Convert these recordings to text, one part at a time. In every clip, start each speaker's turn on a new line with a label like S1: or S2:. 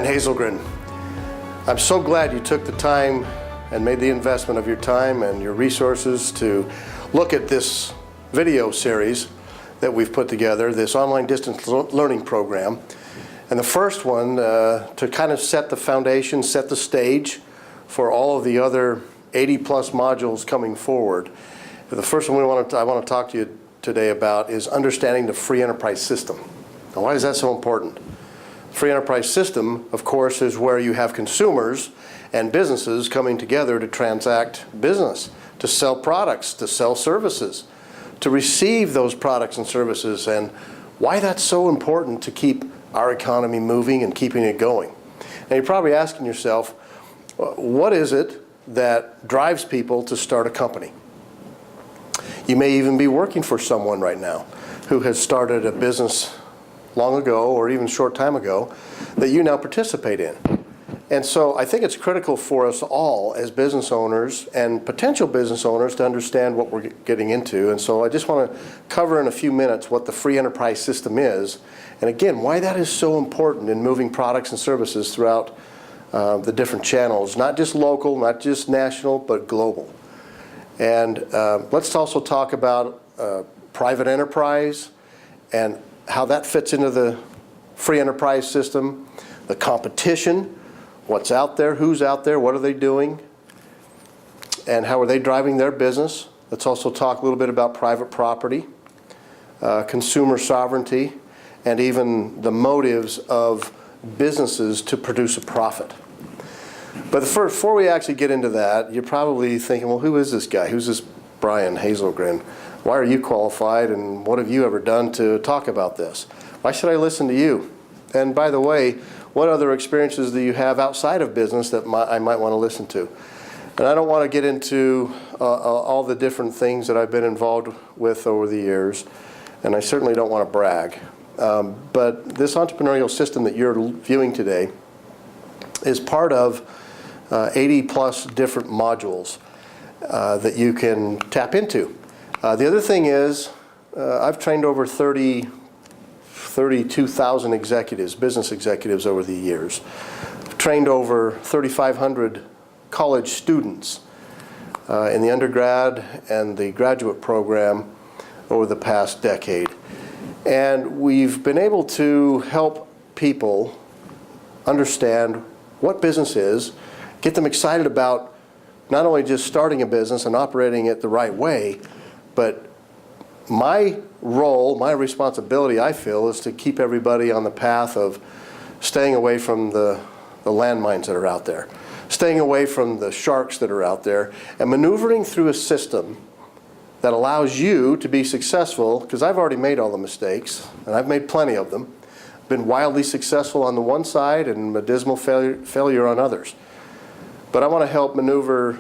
S1: Hazelgren. I'm so glad you took the time and made the investment of your time and your resources to look at this video series that we've put together, this online distance learning program. And the first one to kind of set the foundation, set the stage for all of the other 80+ modules coming forward. The first one I want to talk to you today about is understanding the free enterprise system. Now, why is that so important? Free enterprise system, of course, is where you have consumers and businesses coming together to transact business, to sell products, to sell services, to receive those products and services, and why that's so important to keep our economy moving and keeping it going. Now, you're probably asking yourself, what is it that drives people to start a company? You may even be working for someone right now who has started a business long ago or even a short time ago that you now participate in. And so I think it's critical for us all as business owners and potential business owners to understand what we're getting into. And so I just want to cover in a few minutes what the free enterprise system is, and again, why that is so important in moving products and services throughout the different channels, not just local, not just national, but global. And let's also talk about private enterprise and how that fits into the free enterprise system, the competition, what's out there, who's out there, what are they doing, and how are they driving their business. Let's also talk a little bit about private property, consumer sovereignty, and even the motives of businesses to produce a profit. But before we actually get into that, you're probably thinking, well, who is this guy? Who's this Brian Hazelgren? Why are you qualified, and what have you ever done to talk about this? Why should I listen to you? And by the way, what other experiences do you have outside of business that I might want to listen to? And I don't want to get into all the different things that I've been involved with over the years, and I certainly don't want to brag. But this entrepreneurial system that you're viewing today is part of 80+ different modules that you can tap into. The other thing is, I've trained over 32,000 executives, business executives over the years. I've trained over 3,500 college students in the undergrad and the graduate program over the past decade. And we've been able to help people understand what business is, get them excited about not only just starting a business and operating it the right way, but my role, my responsibility, I feel, is to keep everybody on the path of staying away from the landmines that are out there, staying away from the sharks that are out there, and maneuvering through a system that allows you to be successful, because I've already made all the mistakes, and I've made plenty of them, been wildly successful on the one side and a dismal failure on others. But I want to help maneuver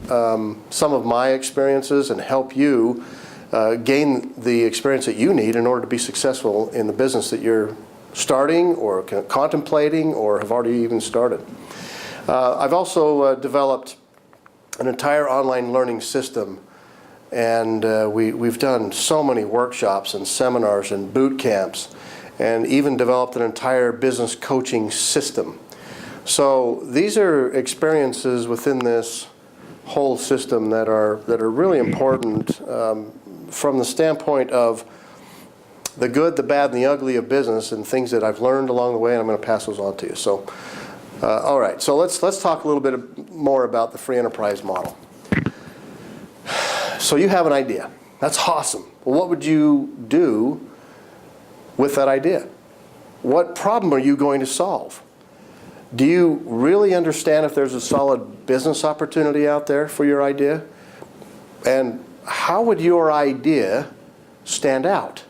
S1: some of my experiences and help you gain the experience that you need in order to be successful in the business that you're starting or contemplating or have already even started. I've also developed an entire online learning system, and we've done so many workshops and seminars and boot camps, and even developed an entire business coaching system. So these are experiences within this whole system that are really important from the standpoint of the good, the bad, and the ugly of business, and things that I've learned along the way, and I'm going to pass those on to you. So, all right. So let's talk a little bit more about the free enterprise model. So you have an idea. That's awesome. Well, what would you do with that idea? What problem are you going to solve? Do you really understand if there's a solid business opportunity out there for your idea? And how would your idea stand out?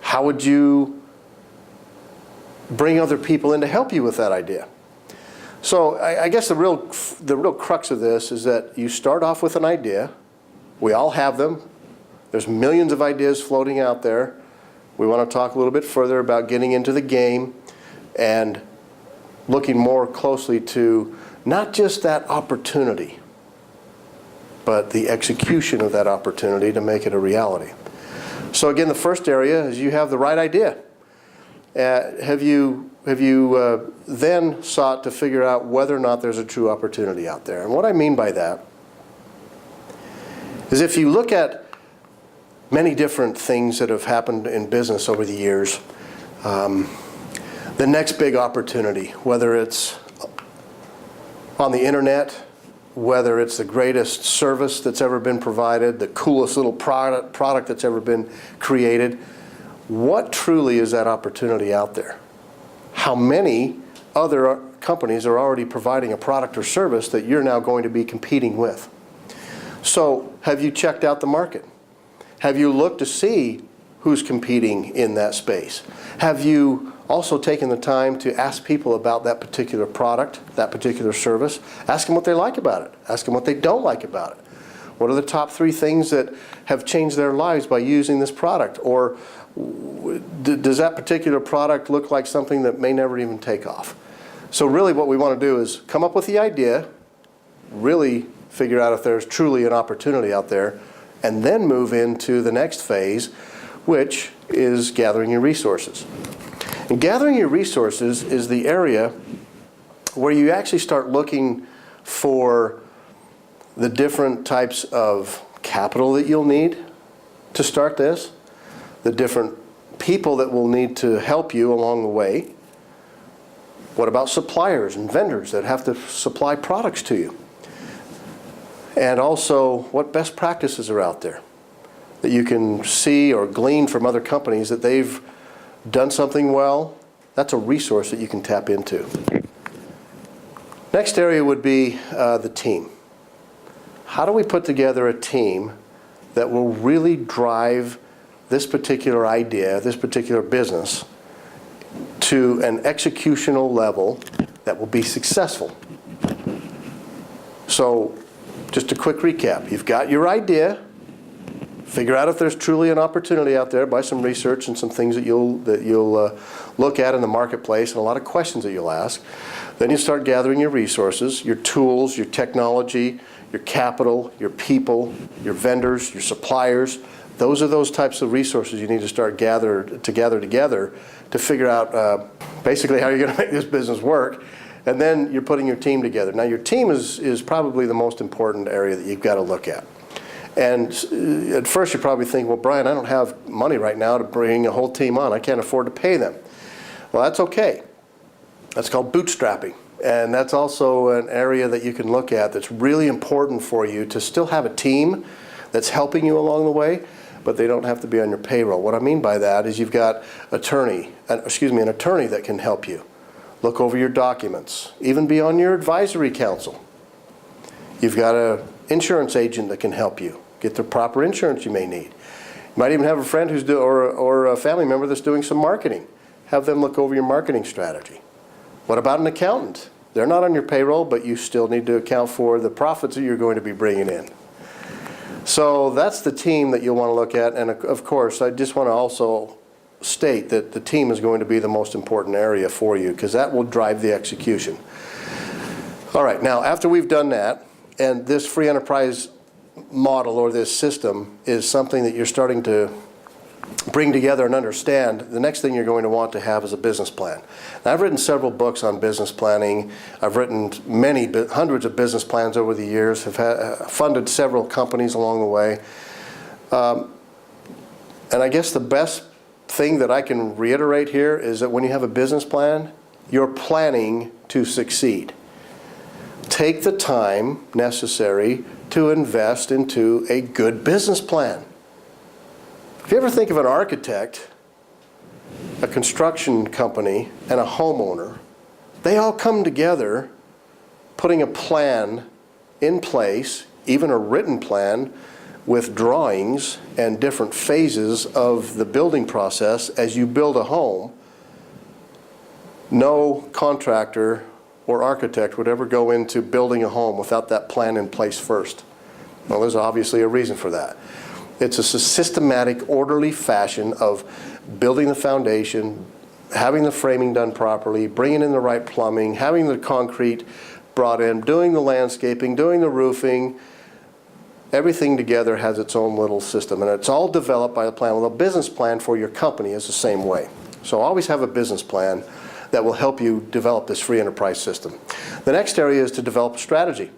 S1: How would you bring other people in to help you with that idea? So I guess the real crux of this is that you start off with an idea. We all have them. There's millions of ideas floating out there. We want to talk a little bit further about getting into the game and looking more closely to not just that opportunity, but the execution of that opportunity to make it a reality. So again, the first area is you have the right idea. Have you then sought to figure out whether or not there's a true opportunity out there? And what I mean by that is if you look at many different things that have happened in business over the years, the next big opportunity, whether it's on the internet, whether it's the greatest service that's ever been provided, the coolest little product that's ever been created, what truly is that opportunity out there? How many other companies are already providing a product or service that you're now going to be competing with? So have you checked out the market? Have you looked to see who's competing in that space? Have you also taken the time to ask people about that particular product, that particular service? Ask them what they like about it. Ask them what they don't like about it. What are the top 3 things that have changed their lives by using this product? Or does that particular product look like something that may never even take off? So really what we want to do is come up with the idea, really figure out if there's truly an opportunity out there, and then move into the next phase, which is gathering your resources. And gathering your resources is the area where you actually start looking for the different types of capital that you'll need to start this, the different people that will need to help you along the way. What about suppliers and vendors that have to supply products to you? And also, what best practices are out there that you can see or glean from other companies that they've done something well? That's a resource that you can tap into. Next area would be the team. How do we put together a team that will really drive this particular idea, this particular business, to an executional level that will be successful? So, just a quick recap. You've got your idea. Figure out if there's truly an opportunity out there by some research and some things that you'll look at in the marketplace and a lot of questions that you'll ask. Then you start gathering your resources, your tools, your technology, your capital, your people, your vendors, your suppliers. Those are those types of resources you need to start gather together to figure out basically how you're going to make this business work. And then you're putting your team together. Now your team is probably the most important area that you've got to look at. And at first you probably think, well, Brian, I don't have money right now to bring a whole team on. I can't afford to pay them. Well, that's okay. That's called bootstrapping. And that's also an area that you can look at that's really important for you to still have a team that's helping you along the way, but they don't have to be on your payroll. What I mean by that is you've got an attorney that can help you. Look over your documents, even be on your advisory council. You've got an insurance agent that can help you get the proper insurance you may need. You might even have a friend who's or a family member that's doing some marketing. Have them look over your marketing strategy. What about an accountant? They're not on your payroll, but you still need to account for the profits that you're going to be bringing in. So that's the team that you'll want to look at. And of course, I just want to also state that the team is going to be the most important area for you because that will drive the execution. All right, now after we've done that, and this free enterprise model or this system is something that you're starting to bring together and understand, the next thing you're going to want to have is a business plan. Now, I've written several books on business planning. I've written hundreds of business plans over the years, have funded several companies along the way. And I guess the best thing that I can reiterate here is that when you have a business plan, you're planning to succeed. Take the time necessary to invest into a good business plan. If you ever think of an architect, a construction company, and a homeowner, they all come together putting a plan in place, even a written plan with drawings and different phases of the building process as you build a home. No contractor or architect would ever go into building a home without that plan in place first. Well, there's obviously a reason for that. It's a systematic, orderly fashion of building the foundation, having the framing done properly, bringing in the right plumbing, having the concrete brought in, doing the landscaping, doing the roofing. Everything together has its own little system, and it's all developed by the plan. Well, a business plan for your company is the same way. So always have a business plan that will help you develop this free enterprise system. The next area is to develop a strategy.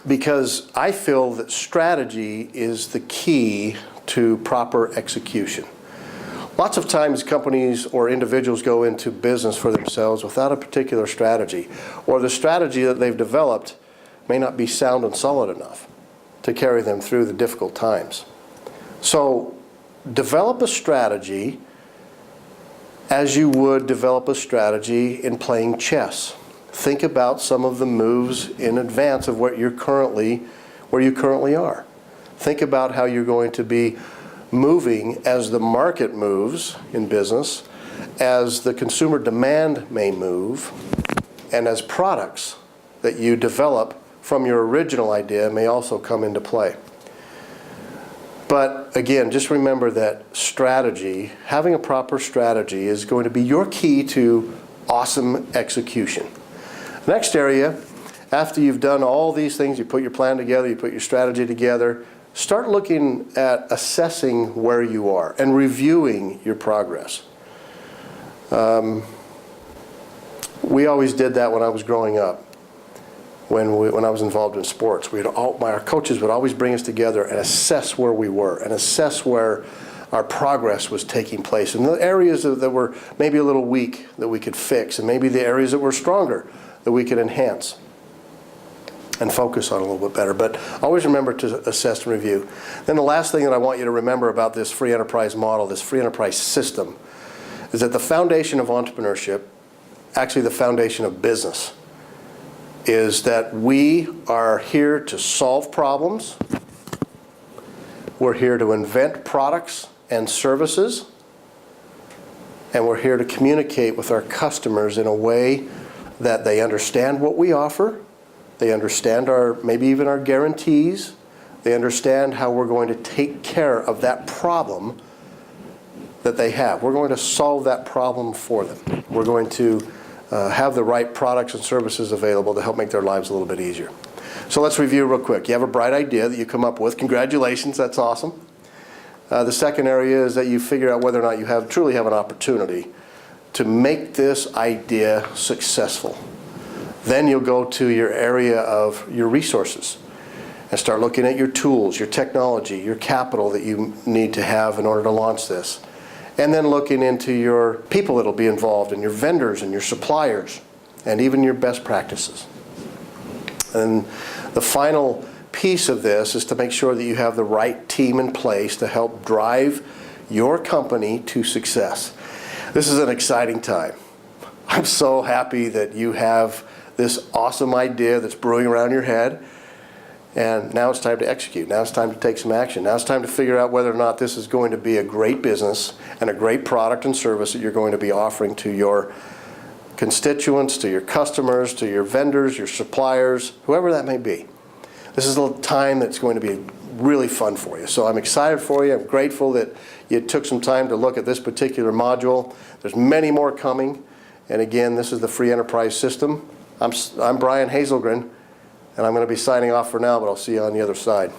S1: Because I feel that strategy is the key to proper execution. Lots of times companies or individuals go into business for themselves without a particular strategy, or the strategy that they've developed may not be sound and solid enough to carry them through the difficult times. So develop a strategy as you would develop a strategy in playing chess. Think about some of the moves in advance of where you currently are. Think about how you're going to be moving as the market moves in business, as the consumer demand may move, and as products that you develop from your original idea may also come into play. But again, just remember that strategy, having a proper strategy, is going to be your key to awesome execution. Next area, after you've done all these things, you put your plan together, you put your strategy together, start looking at assessing where you are and reviewing your progress. We always did that when I was growing up. When I was involved in sports, our coaches would always bring us together and assess where we were and assess where our progress was taking place, and the areas that were maybe a little weak that we could fix, and maybe the areas that were stronger that we could enhance and focus on a little bit better. But always remember to assess and review. Then the last thing that I want you to remember about this free enterprise model, this free enterprise system, is that the foundation of entrepreneurship, actually the foundation of business, is that we are here to solve problems. We're here to invent products and services. And we're here to communicate with our customers in a way that they understand what we offer. They understand maybe even our guarantees. They understand how we're going to take care of that problem that they have. We're going to solve that problem for them. We're going to have the right products and services available to help make their lives a little bit easier. So let's review real quick. You have a bright idea that you come up with. Congratulations, that's awesome. The second area is that you figure out whether or not you truly have an opportunity to make this idea successful. Then you'll go to your area of your resources and start looking at your tools, your technology, your capital that you need to have in order to launch this. And then looking into your people that will be involved, and your vendors and your suppliers, and even your best practices. And the final piece of this is to make sure that you have the right team in place to help drive your company to success. This is an exciting time. I'm so happy that you have this awesome idea that's brewing around your head. And now it's time to execute. Now it's time to take some action. Now it's time to figure out whether or not this is going to be a great business and a great product and service that you're going to be offering to your constituents, to your customers, to your vendors, your suppliers, whoever that may be. This is a time that's going to be really fun for you. So I'm excited for you. I'm grateful that you took some time to look at this particular module. There's many more coming. And again, this is the free enterprise system. I'm Brian Hazelgren. And I'm going to be signing off for now, but I'll see you on the other side.